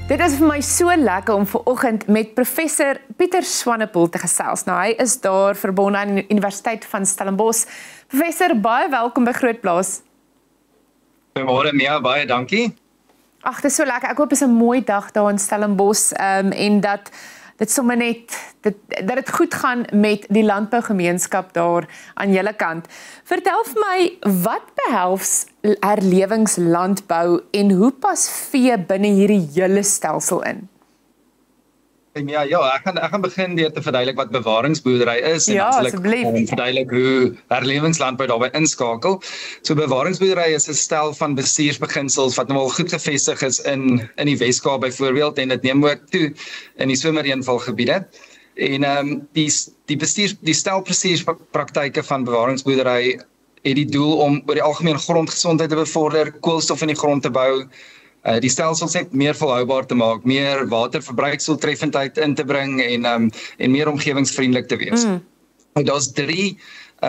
Dit is vir my so lekker om vanoggend met professor Pieter Swanepoel te gesels. Nou, hy is daar verbonde aan die Universiteit van Stellenbosch. Professor, baie welkom by Grootplaas. Goeiemôre Mia, baie dankie. Ag, dit is so lekker. Ek hoop dit is 'n mooi dag daar in Stellenbosch en dat dit sommer net dat dit goed gaan met die landbougemeenskap daar aan julle kant. Vertel vir my, wat behels herlewingslandbou en hoe pas vee binne hierdie hele stelsel in? Ja, ek gaan begin deur te verduidelik wat bewaringsboerdery is en Ja, dan sal asseblief. ek verduidelik hoe herlewingslandbou daarbey inskakel. So bewaringsboerdery is 'n stel van bestuursbeginsels wat nou al goed gevestig is in die Wes-Kaap byvoorbeeld en dit neem ook toe in die somerreënvalgebiede. En die stel bestuurspraktyke van bewaringsboerdery het die doel om oor die algemeen grondgesondheid te bevorder, koolstof in die grond te bou, die stelsels net meer volhoubaar te maak, meer waterverbruiksdoeltreffendheid in te bring en meer omgewingsvriendelik te wees. Daar's 3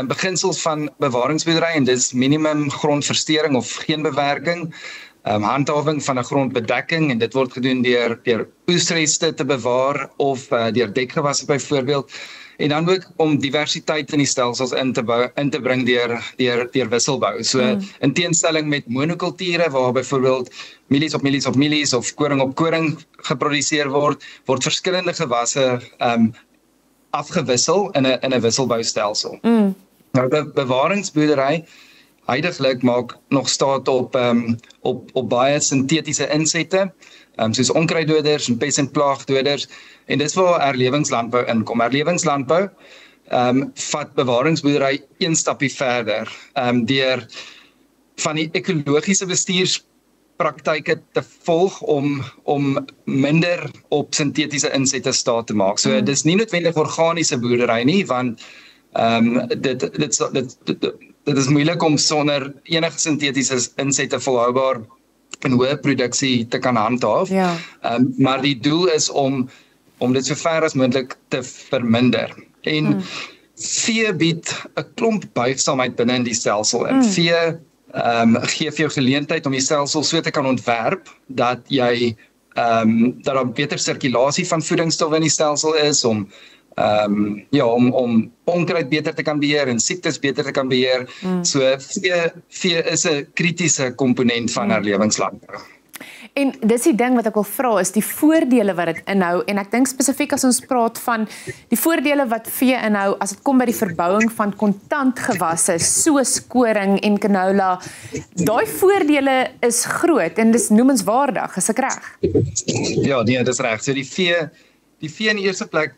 beginsels van bewaringsboerdery en dis minimum grondversteuring of geen bewerking, handhawing van 'n grondbedekking en dit word gedoen deur oesreste te bewaar of deur dekgewasse byvoorbeeld. En dan ook om diversiteit in die stelsels in te bring deur wisselbou. So in teenstelling met monokulture waar byvoorbeeld mielies op mielies op mielies of koring op koring geproduseer word verskillende gewasse afgewissel in 'n wisselboustelsel. Nou bewaringsboerdery huidiglik maak nog staat op baie sintetiese insette, soos onkruiddoders en pes- en plaagdoders. En dis waar herlewingslandbou inkom. Herlewingslandbou vat bewaringsboerdery een stapie verder, deur van die ekologiese bestuurspraktyke te volg om minder op sintetiese insette staat te maak. So dis nie noodwendig organiese boerdery nie, want dit is moeilik om sonder enige sintetiese insette volhoubaar en hoë produksie te kan handhaaf. Ja. Maar die doel is om dit so ver as moontlik te verminder. En vee bied 'n klomp buigsaamheid binne in die stelsel. En vee gee vir jou geleentheid om die stelsel so te kan ontwerp dat jy dat daar beter sirkulasie van voedingsstowwe in die stelsel is om onkruid beter te kan beheer en siektes beter te kan beheer. So vee is 'n kritiese komponent van herlewingslandbou. En dis die ding wat ek wil vra, is die voordele wat dit inhou, en ek dink spesifiek as ons praat van die voordele wat vee inhou, as dit kom by die verbouing van kontantgewasse, soos koring en canola, daai voordele is groot, en dis noemenswaardig, is ek reg? Ja, nee, dis reg. So die vee in die eerste plek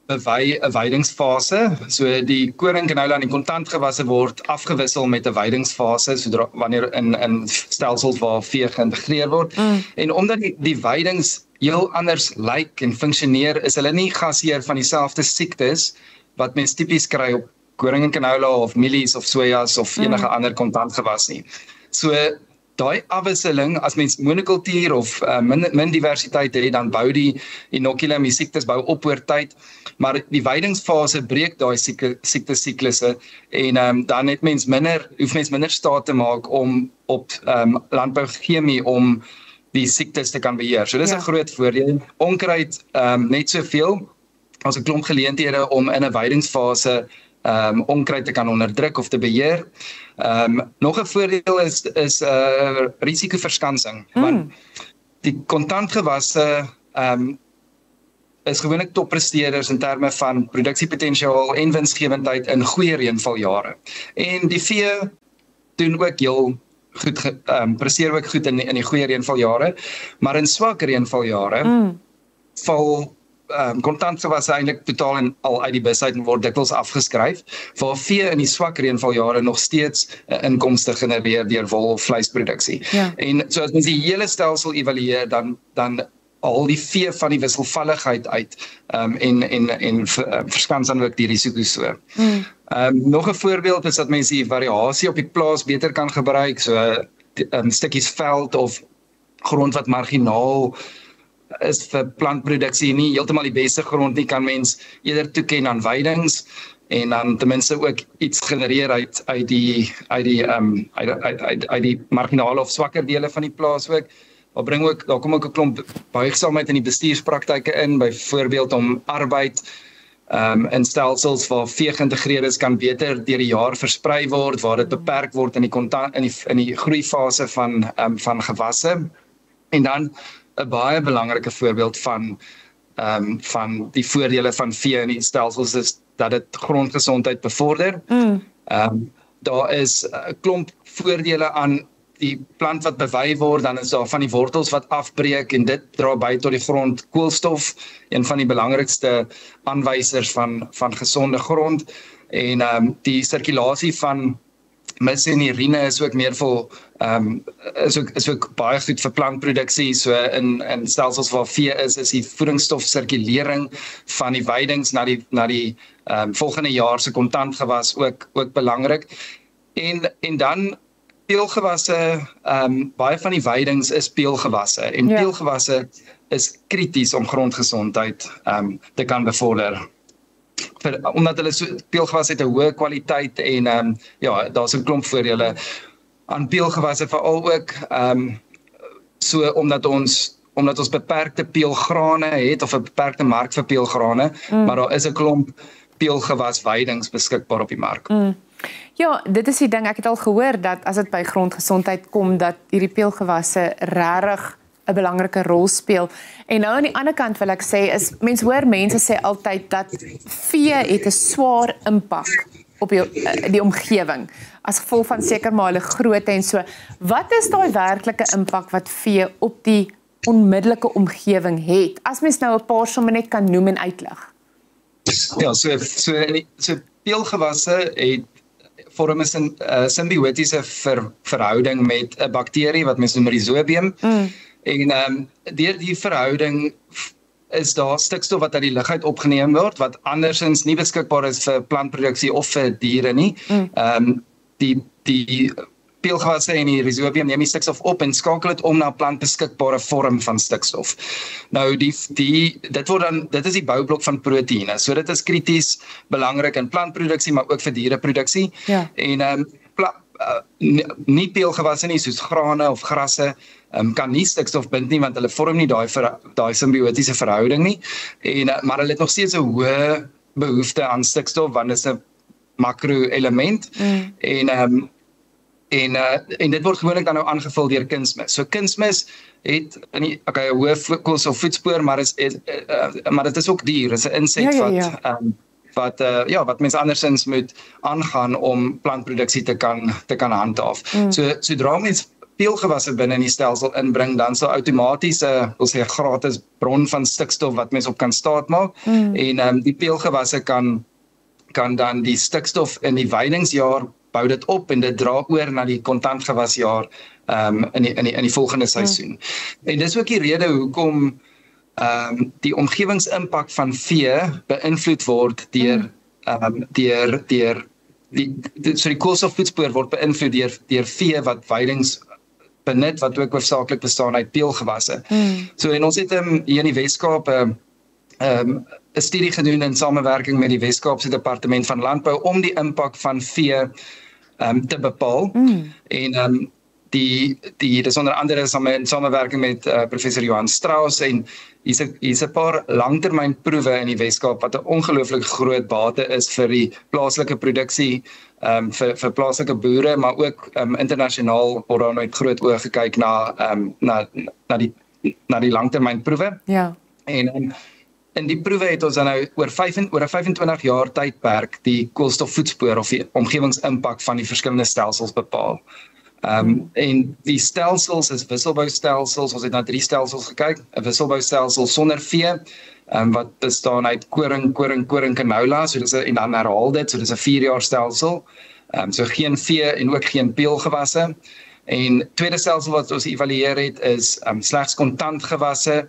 bewei 'n weidingsfase. So die koring, canola en die kontantgewasse word afgewissel met 'n weidingsfase wanneer in stelsels waar vee geïntegreer word. En omdat die weidings heel anders lyk en funksioneer, is hulle nie gasheer van dieselfde siektes wat mens tipies kry op koring en canola of mielies of sojas of enige ander kontantgewas nie. So daai afwisseling, as mens monokultuur of min diversiteit het, dan bou die inoculum, die siektes bou op oor tyd, maar die weidingsfase breek daai siektesiklusse en dan hoef mens minder staat te maak om op landbouchemie om die siektes te kan beheer. So dis 'n groot voordeel. Onkruid net soveel, as 'n klomp geleenthede om in 'n weidingsfase onkruid te kan onderdruk of te beheer. Nog 'n voordeel is risikoverskansing, want die kontantgewasse is gewoonlik toppresteerders in terme van produksiepotensiaal en winsgewendheid in goeie reënvaljare. En die vee doen ook heel goed, presteer ook goed in die goeie reënvaljare, maar in swak reënvaljare val kontantgewasse eintlik totaal en al uit die bus uit en word dikwels afgeskryf, waar vee in die swak reënvaljare nog steeds inkomste genereer deur wol of vleisproduksie. Ja. En so as mens die hele stelsel evalueer, dan al die vee van die wisselvalligheid uit en verskans dan ook die risiko's so. Nog 'n voorbeeld is dat mense die variasie op die plaas beter kan gebruik, so stukkies veld of grond wat marginaal is vir plantproduksie nie heeltemal die beste grond nie, kan mens eerder toeken aan weidings en dan ten minste ook iets genereer uit die marginale of swakker dele van die plaas ook. daar kom ook 'n klomp buigsaamheid in die bestuurspraktyke in, byvoorbeeld om arbeid in stelsels waar vee geïntegreer is kan beter deur die jaar versprei word, waar dit beperk word in die groeifase van gewasse. En dan 'n baie belangrike voorbeeld van die voordele van vee in die stelsels is dat dit grondgesondheid bevorder. Daar is 'n klomp voordele aan die plant wat bewei word, dan is daar van die wortels wat afbreek en dit dra by tot die grond koolstof, een van die belangrikste aanwysers van gesonde grond. En die sirkulasie van mis en urine is ook meer vir is ook baie goed vir plantproduksie. So in stelsels waar vee is die voedingsstofsirkulering van die weidings na die volgende jaar se kontantgewas ook belangrik. En dan peelgewasse, baie van die weidings is peelgewasse en peelgewasse is krities om grondgesondheid te kan bevorder. Omdat hulle peelgewasse het 'n hoë kwaliteit en daar's 'n klomp voordele aan peelgewasse, veral ook so omdat ons beperkte peelgrane het of 'n beperkte mark vir peelgrane, maar daar is 'n klomp peelgewasweidings beskikbaar op die mark. Ja, dit is die ding, ek het al gehoor dat as dit by grondgesondheid kom, dat hierdie peelgewasse regtig 'n belangrike rol speel. En nou aan die ander kant wil ek sê, mense hoor mense sê altyd dat vee het 'n swaar impak op die omgewing, as gevolg van seker maar hulle grootte en so. Wat is daai werklike impak wat vee op die onmiddellike omgewing het? As mens nou 'n paar sommer net kan noem en uitlig. Ja, so peelgewasse vorm 'n simbiotiese verhouding met 'n bakterie wat mens noem Rhizobium. En deur die verhouding is daar stikstof wat uit die lug uit opgeneem word, wat andersins nie beskikbaar is vir plantproduksie of vir diere nie. Die peelgewasse en die Rhizobium neem die stikstof op en skakel dit om na 'n plantbeskikbare vorm van stikstof. Nou dit is die boublok van proteïene. So dit is krities belangrik in plantproduksie, maar ook vir diereproduksie. Ja. En nie peelgewasse nie, soos grane of grasse, kan nie stikstof bind nie, want hulle vorm nie daai simbiotiese verhouding nie. Maar hulle het nog steeds 'n hoë behoefte aan stikstof, want dit is 'n makro-element. En dit word gewoonlik dan nou aangevul deur kunsmis. So kunsmis het 'n hoë koolstofvoetspoor, maar dit is ook duur. Dit is 'n insek wat mense andersins moet aangaan om plantproduksie te kan handhaaf. So sodra mens peelgewasse binne in die stelsel inbring, dan sal outomaties 'n gratis bron van stikstof wat mens op kan staatmaak. En die peelgewasse kan dan die stikstof in die weidingsjaar bou dit op en dit dra oor na die kontantgewasjaar in die volgende seisoen. En dis ook die rede hoekom die omgewingsimpak van vee beïnvloed word deur die koolstofvoetspoor word beïnvloed deur vee wat weidings benut, wat ook hoofsaaklik bestaan uit peelgewasse. So en ons het hier in die Wes-Kaap 'n studie gedoen in samewerking met die Wes-Kaapse Departement van Landbou om die impak van vee te bepaal. En dit is onder andere in samewerking met professor Johan Strauss, en hier's 'n paar langtermynproewe in die Wes-Kaap wat 'n ongelooflik groot bate is vir die plaaslike produksie, vir plaaslike boere, maar ook internasionaal word daar met groot oë gekyk na die langtermynproewe. Ja. En in die proewe het ons dan nou oor 'n 25 jaar tydperk die koolstofvoetspoor of die omgewingsimpak van die verskillende stelsels bepaal. En die stelsels is wisselboustelsels. Ons het na 3 stelsels gekyk. 'n Wisselboustelsel sonder vee, wat bestaan uit koring, canola, en dan herhaal dit, so dis 'n 4-jaar stelsel. So geen vee en ook geen peelgewasse. En tweede stelsel wat ons evalueer het is slegs kontantgewasse,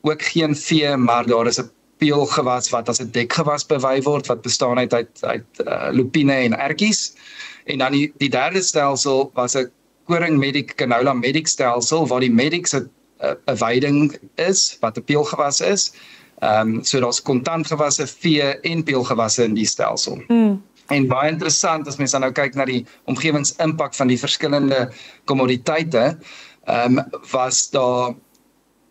ook geen vee, maar daar is 'n peelgewas wat as 'n dekgewas bewei word, wat bestaan uit lupine en ertjies. En dan die derde stelsel was 'n koring medic canola medic stelsel, waar die medics 'n weiding is wat 'n peelgewas is. So daar's kontantgewasse, vee en peelgewasse in die stelsel. En baie interessant as mens dan nou kyk na die omgewingsimpak van die verskillende kommoditeite. was daar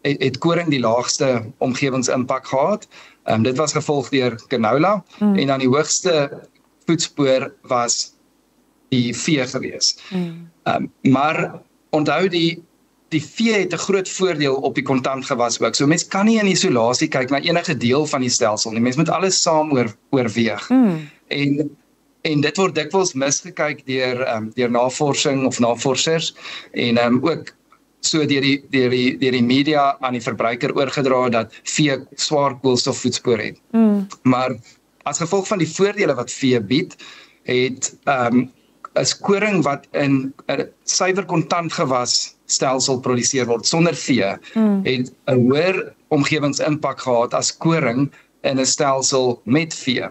het koring die laagste omgewingsimpak gehad. Dit was gevolg deur canola en dan die hoogste voetspoor was die vee gewees. Maar onthou die vee het 'n groot voordeel op die kontantgewas ook. So mens kan nie in isolasie kyk na enige deel van die stelsel nie. Mens moet alles saam oorweeg. En dit word dikwels misgekyk deur navorsing of navorsers en ook so deur die media aan die verbruiker oorgedra dat vee swaar koolstofvoetspoor het. Maar as gevolg van die voordele wat vee bied, het is koring wat in 'n suiwer kontantgewas stelsel produseer word sonder vee, het 'n hoër omgewingsimpak gehad as koring in 'n stelsel met vee.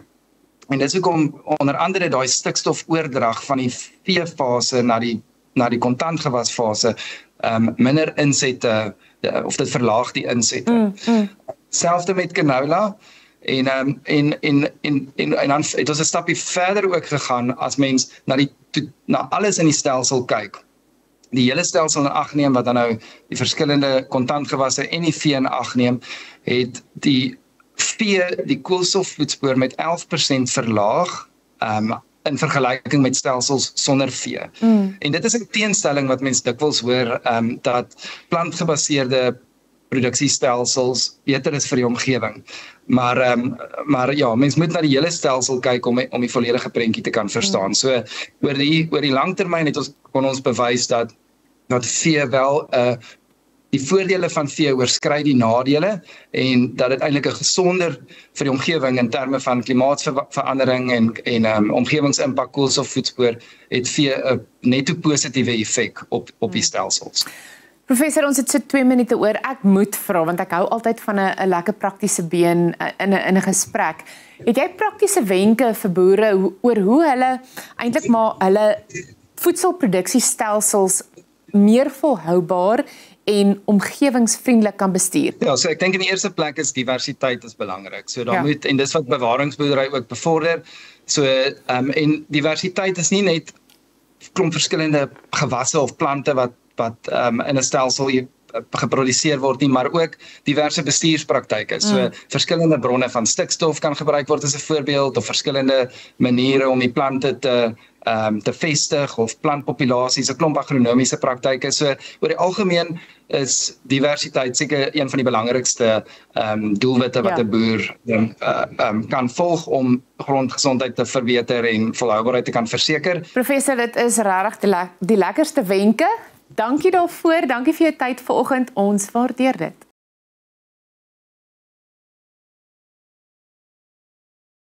En dit is hoekom onder andere daai stikstofoordrag van die veefase na die kontantgewasfase minder insette of dit verlaag die insette. Selfs met canola en dan het ons 'n stapie verder ook gegaan as mens na alles in die stelsel kyk. Die hele stelsel in ag neem wat dan nou die verskillende kontantgewasse en die vee in ag neem, het die vee die koolstofvoetspoor met 11% verlaag in vergelyking met stelsels sonder vee. En dit is 'n teenstelling wat mense dikwels hoor dat plantgebaseerde produksiestelsels beter is vir die omgewing. Maar ja, mens moet na die hele stelsel kyk om die volledige prentjie te kan verstaan. So oor die langtermyn kon ons bewys dat vee wel die voordele van vee oorskry die nadele en dat dit eintlik 'n gesonder vir die omgewing in terme van klimaatsverandering en omgewingsimpak koolstofvoetspoor het vee 'n netto positiewe effek op die stelsels. Professor, ons het so 2 minute oor. Ek moet vra want ek hou altyd van 'n lekker praktiese been in 'n gesprek. Het jy praktiese wenke vir boere oor hoe hulle eintlik maar hulle voedselproduksiestelsels meer volhoubaar en omgewingsvriendelik kan bestuur? Ja, so ek dink in die eerste plek is diversiteit is belangrik. So daar moet, en dis wat bewaringsboerdery ook bevorder. So en diversiteit is nie net klomp verskillende gewasse of plante wat in 'n stelsel geproduseer word nie, maar ook diverse bestuurspraktyke. So verskillende bronne van stikstof kan gebruik word as 'n voorbeeld of verskillende maniere om die plante te vestig of plantpopulasies, 'n klomp agronomiese praktyke. So oor die algemeen is diversiteit seker een van die belangrikste doelwitte wat 'n boer kan volg om grondgesondheid te verbeter en volhoubaarheid te kan verseker. Professor, dit is regtig die lekkerste wenke. Dankie daarvoor, dankie vir jou tyd vanoggend, ons waardeer dit.